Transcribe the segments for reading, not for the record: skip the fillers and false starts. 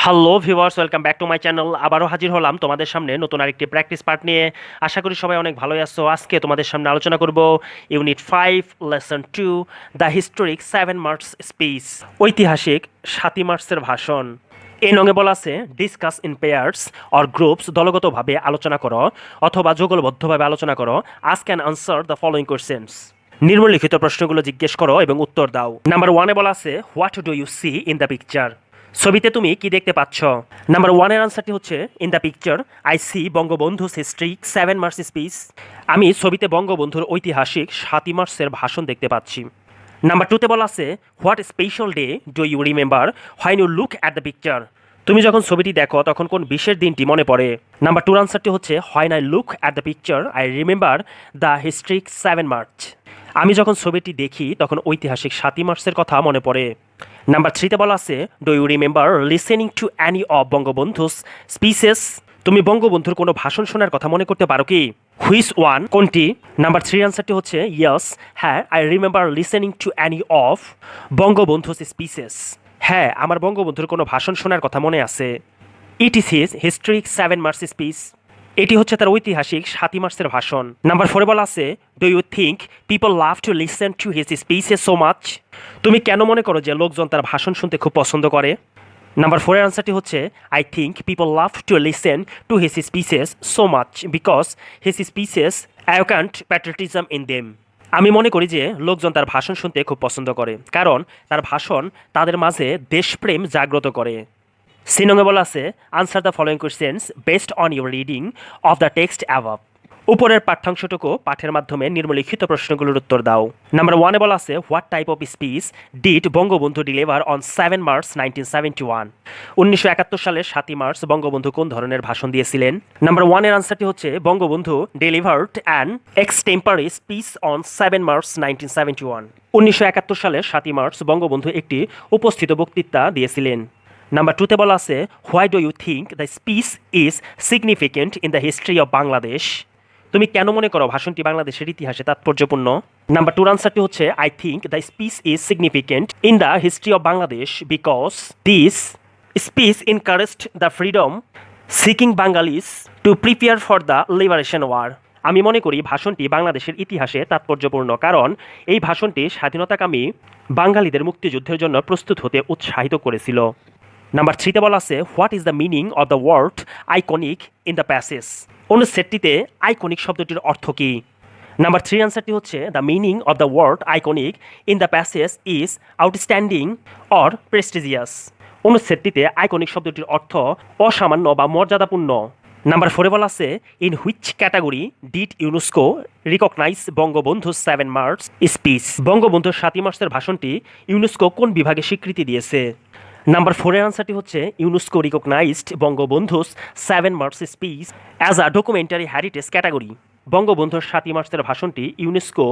Hello viewers, welcome back to my channel. আবারও হাজির হলাম তোমাদের সামনে নতুন আরেকটি প্র্যাকটিস পার্ট নিয়ে। আশা করি সবাই অনেক ভালোই আছো। আজকে তোমাদের সামনে আলোচনা করব unit 5 lesson 2 the historic 7 March speech, ঐতিহাসিক 7 মার্কসের ভাষণ। এই নঙে বলা আছে discuss in pairs or groups, দলগতভাবে আলোচনা করো অথবা যুগলবদ্ধভাবে আলোচনা করো। Ask and answer the following questions, নিম্নলিখিত প্রশ্নগুলো জিজ্ঞেস করো এবং উত্তর দাও। নাম্বার 1-এ বলা আছে what do you see in the picture, ছবিতে তুমি কি দেখতে পাচ্ছ? নাম্বার 1-এর আনসারটি হচ্ছে in the picture I see Bangabandhu's historic 7 March speech, আমি ছবিতে বঙ্গবন্ধুর ঐতিহাসিক 7 মার্চের ভাষণ দেখতে পাচ্ছি। নাম্বার 2-তে বলা আছে what special day do you remember when you look at the picture, তুমি যখন ছবিটি দেখো তখন কোন বিশেষ দিনটি মনে পড়ে? নাম্বার 2-এর আনসারটি হচ্ছে when I look at the picture I remember the historic 7 March, আমি যখন ছবিটি দেখি তখন ঐতিহাসিক 7 মার্চের কথা মনে পড়ে। নাম্বার 3-তে বলা আছে do you remember listening to any of Bangabandhu's speeches, তুমি বঙ্গবন্ধুর কোনো ভাষণ শোনার কথা মনে করতে পারো কি? হুইচ ওয়ান, কোনটি? নাম্বার 3-এর আনসারটি হচ্ছে ইয়েস, হ্যাঁ, I remember listening to any of Bangabandhu's speeches, হ্যাঁ, আমার বঙ্গবন্ধুর কোনো ভাষণ শোনার কথা মনে আছে। It is his historic 7 March speech, এটি হচ্ছে তার ঐতিহাসিক 7 মার্চের ভাষণ। নাম্বার 4-এ বলা আছে do you think people love to listen to his speeches so much, তুমি কেন মনে করো যে লোকজন তার ভাষণ শুনতে খুব পছন্দ করে? নাম্বার 4-এর আনসারটি হচ্ছে I think people love to listen to his speeches so much because his speeches awakened patriotism in them, আমি মনে করি যে লোকজন তার ভাষণ শুনতে খুব পছন্দ করে কারণ তার ভাষণ তাদের মাঝে দেশপ্রেম জাগ্রত করে। সিনঙে বলা আছে answer the following questions based on your reading of the text above, উপরের পাঠ্যাংশটুকু পাঠের মাধ্যমে নিম্নলিখিত প্রশ্নগুলোর উত্তর দাও। নাম্বার 1-এ বলা আছে what type of speech did Bangabandhu deliver on 7 March 1971, 1971 সালের 7 মার্চ বঙ্গবন্ধু কোন ধরনের ভাষণ দিয়েছিলেন? নাম্বার 1-এর আনসারটি হচ্ছে Bangabandhu delivered an extemporary speech on 7 March 1971, 1971 সালের 7 মার্চ বঙ্গবন্ধু একটি উপস্থিত বক্তৃতা দিয়েছিলেন। নাম্বার 2-তে বলা আছে why do you think the speech is significant in the history of Bangladesh, তুমি কেন মনে করো ভাষণটি বাংলাদেশের ইতিহাসে তাৎপর্যপূর্ণ? নাম্বার 2-এর আনসারটি হচ্ছে I think the speech is significant in the history of Bangladesh because this speech encouraged the freedom seeking Bengalis to prepare for the liberation war, আমি মনে করি ভাষণটি বাংলাদেশের ইতিহাসে তাৎপর্যপূর্ণ কারণ এই ভাষণটি স্বাধীনতাকামী বাঙালিদের মুক্তিযুদ্ধের জন্য প্রস্তুত হতে উৎসাহিত করেছিল। নাম্বার 3-তে বলা আছে what is the meaning of the word iconic in the passage, অনুচ্ছেদটিতে আইকনিক শব্দটির অর্থ কী? নাম্বার 3 আনসারটি হচ্ছে the meaning of the word iconic in the passage is outstanding or prestigious, অনুচ্ছেদটিতে আইকনিক শব্দটির অর্থ অসামান্য বা মর্যাদাপূর্ণ। নাম্বার 4-এ বলা আছে in which category did UNESCO recognize Bangabandhu 7 March speech, বঙ্গবন্ধুর 7 মার্চের ভাষণটি ইউনেস্কো কোন বিভাগে স্বীকৃতি দিয়েছে? নাম্বার 4-এর আনসারটি হচ্ছে UNESCO recognised Bangabandhu's 7 March speech as a documentary heritage category, বঙ্গবন্ধুর 7 মার্চের ভাষণটি ইউনেস্কো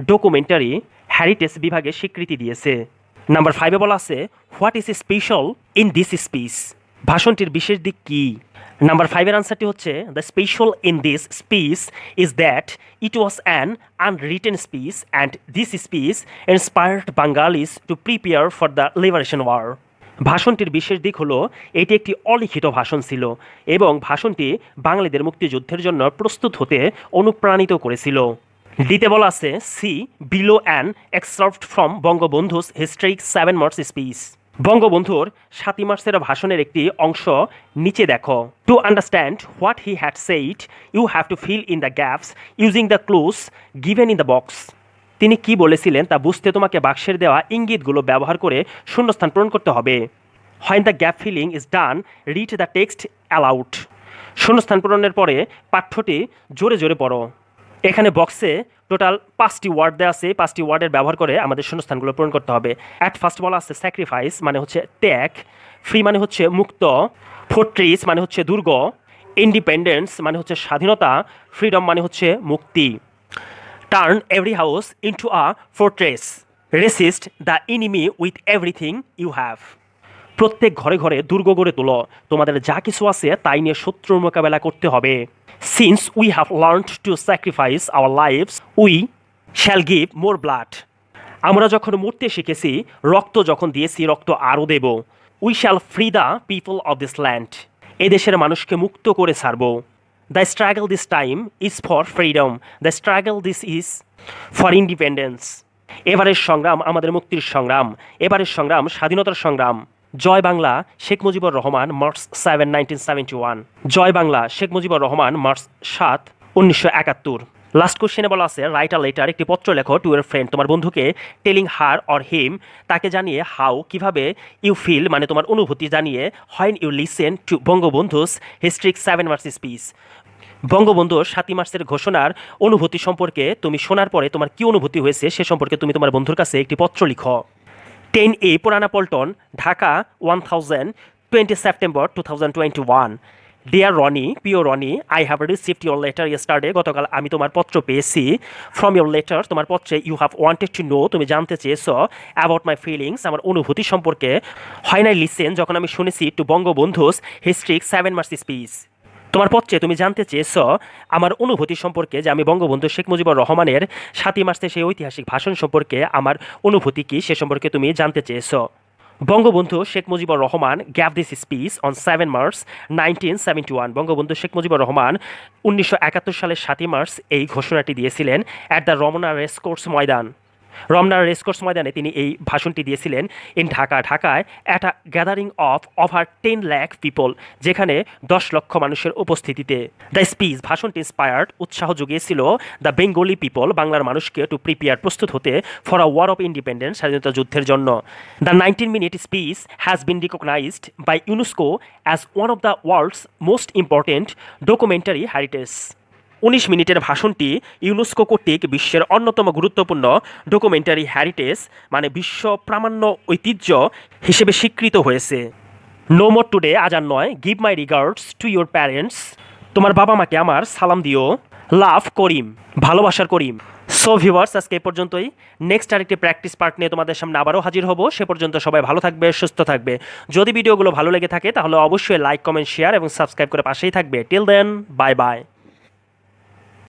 ডকুমেন্টারি হেরিটেজ বিভাগে স্বীকৃতি দিয়েছে। নাম্বার 5-এ বলা আছে what is special in this speech, ভাষণটির বিশেষ দিক কী? নাম্বার 5-এর আনসারটি হচ্ছে the special in this speech is that it was an unwritten speech and this speech inspired Bengalis to prepare for the liberation war, ভাষণটির বিশেষ দিক হলো এটি একটি অলিখিত ভাষণ ছিল এবং ভাষণটি বাঙালিদের মুক্তিযুদ্ধের জন্য প্রস্তুত হতে অনুপ্রাণিত করেছিল। ডিতে বলা আছে see below an extract from Bangabandhu's historic 7 March speech, বঙ্গবন্ধুর 7 মার্চের ভাষণের একটি অংশ নিচে দেখো। To understand what he had said you have to fill in the gaps using the clues given in the box, তিনি কি বলেছিলেন তা বুঝতে তোমাকে বাক্সের দেওয়া ইঙ্গিতগুলো ব্যবহার করে শূন্যস্থান পূরণ করতে হবে। When the gap filling is done read the text allowed, শূন্যস্থান পূরণের পরে পাঠ্যটি জোরে জোরে পড়ো। এখানে বক্সে টোটাল 5টি ওয়ার্ড দেওয়া আছে, 5টি ওয়ার্ডের ব্যবহার করে আমাদের শূন্যস্থানগুলো পূরণ করতে হবে। অ্যাট ফার্স্ট বলা আছে স্যাক্রিফাইস মানে হচ্ছে ত্যাগ, ফ্রি মানে হচ্ছে মুক্ত, ফোর্ট্রেস মানে হচ্ছে দুর্গ, ইন্ডিপেন্ডেন্স মানে হচ্ছে স্বাধীনতা, ফ্রিডম মানে হচ্ছে মুক্তি। Turn every house into a fortress. Resist the enemy with everything you have. প্রত্যেক ঘরে ঘরে দুর্গ গড়ে তোলো, তোমাদের যা কিছু আছে তাই নিয়ে শত্রুর মোকাবেলা করতে হবে। Since we have learned to sacrifice our lives, we shall give more blood. আমরা যখন মরতে শিখেছি, রক্ত যখন দিয়েছি রক্ত আরও দেব। We shall free the people of this land, এ দেশের মানুষকে মুক্ত করে ছাড়ব। The struggle this time is for freedom, the struggle this is for independence, এবারের সংগ্রাম আমাদের মুক্তির সংগ্রাম, এবারের সংগ্রাম স্বাধীনতার সংগ্রাম। Joy Bangla, Sheikh Mujibur Rahman, March 7, 1971। Joy Bangla, Sheikh Mujibur Rahman, March 7, 1971। Last কোশ্চেনে বলা আছে রাইট আ লেটার, একটি পত্র লেখো টু ইয়ার ফ্রেন্ড, তোমার বন্ধুকে, টেলিং হার অর হিম, তাকে জানিয়ে হাউ কিভাবে, ইউ ফিল মানে তোমার অনুভূতি জানিয়ে, when you listen to Bangabandhu's historic 7 March speech, বঙ্গবন্ধুর 7 মার্চের ঘোষণার অনুভূতি সম্পর্কে তুমি শোনার পরে তোমার কি অনুভূতি হয়েছে সে সম্পর্কে তুমি তোমার বন্ধুর কাছে একটি পত্র লিখো। 10A Purana Paltan, Dhaka 1000, 20 September 2021। Dear Roni, প্রিয় Roni, I have received your letter yesterday, গতকাল আমি তোমার পত্র পেয়েছি। ফ্রম ইউর লেটার, তোমার পত্রে, you have wanted to know, তুমি জানতে চেয়েছো, অ্যাবাউট মাই ফিলিংস, আমার অনুভূতি সম্পর্কে, হয় নাই লিসেন, যখন আমি শুনেছি, two Bangabandhu's historic 7 March speech, তোমার পত্রে তুমি জানতে চেয়েছো আমার অনুভূতি সম্পর্কে, যে আমি বঙ্গবন্ধু শেখ মুজিবুর রহমানের 7 মার্চে সেই ঐতিহাসিক ভাষণ সম্পর্কে আমার অনুভূতি কী সে সম্পর্কে তুমি জানতে চেয়েছো। Bangabandhu Sheikh Mujibur Rahman gave this speech on 7 March 1971, Bangabandhu Sheikh Mujibur Rahman 1971 সালের 7 মার্চ এই ঘোষণাটি দিয়েছিলেন at the Ramna racecourse Maidan, Ramna racecourse ময়দানে তিনি এই ভাষণটি দিয়েছিলেন। ইন ঢাকা, ঢাকায় at a gathering of over 10 lakh people, যেখানে 10 লক্ষ মানুষের উপস্থিতিতে। দ্য স্পিচ, ভাষণটি ইন্সপায়ার্ড, উৎসাহ জুগিয়েছিল দ্য বেঙ্গলি পিপল, বাংলার মানুষকে, টু প্রিপেয়ার, প্রস্তুত হতে, for a war of independence, স্বাধীনতা যুদ্ধের জন্য। The 19-minute speech has been recognised by UNESCO as one of the world's most important documentary heritage, 19 মিনিটের ভাষণটি ইউনেস্কো কর্তৃক বিশ্বের অন্যতম গুরুত্বপূর্ণ ডকুমেন্টারি হ্যারিটেজ মানে বিশ্ব প্রামাণ্য ঐতিহ্য হিসেবে স্বীকৃত হয়েছে। নো মোর টুডে, আজ আর নয়, give my regards to your parents, তোমার বাবা মাকে আমার সালাম দিও, লাভ করিম, ভালোবাসার করিম। সো ভিউয়ার্স, আজকে এই পর্যন্তই। নেক্সট আরেকটি প্র্যাকটিস পার্ট নিয়ে তোমাদের সামনে আবারও হাজির হব। সে পর্যন্ত সবাই ভালো থাকবে, সুস্থ থাকবে। যদি ভিডিওগুলো ভালো লেগে থাকে তাহলে অবশ্যই লাইক, কমেন্ট, শেয়ার এবং সাবস্ক্রাইব করে পাশেই থাকবে। Till then, bye by.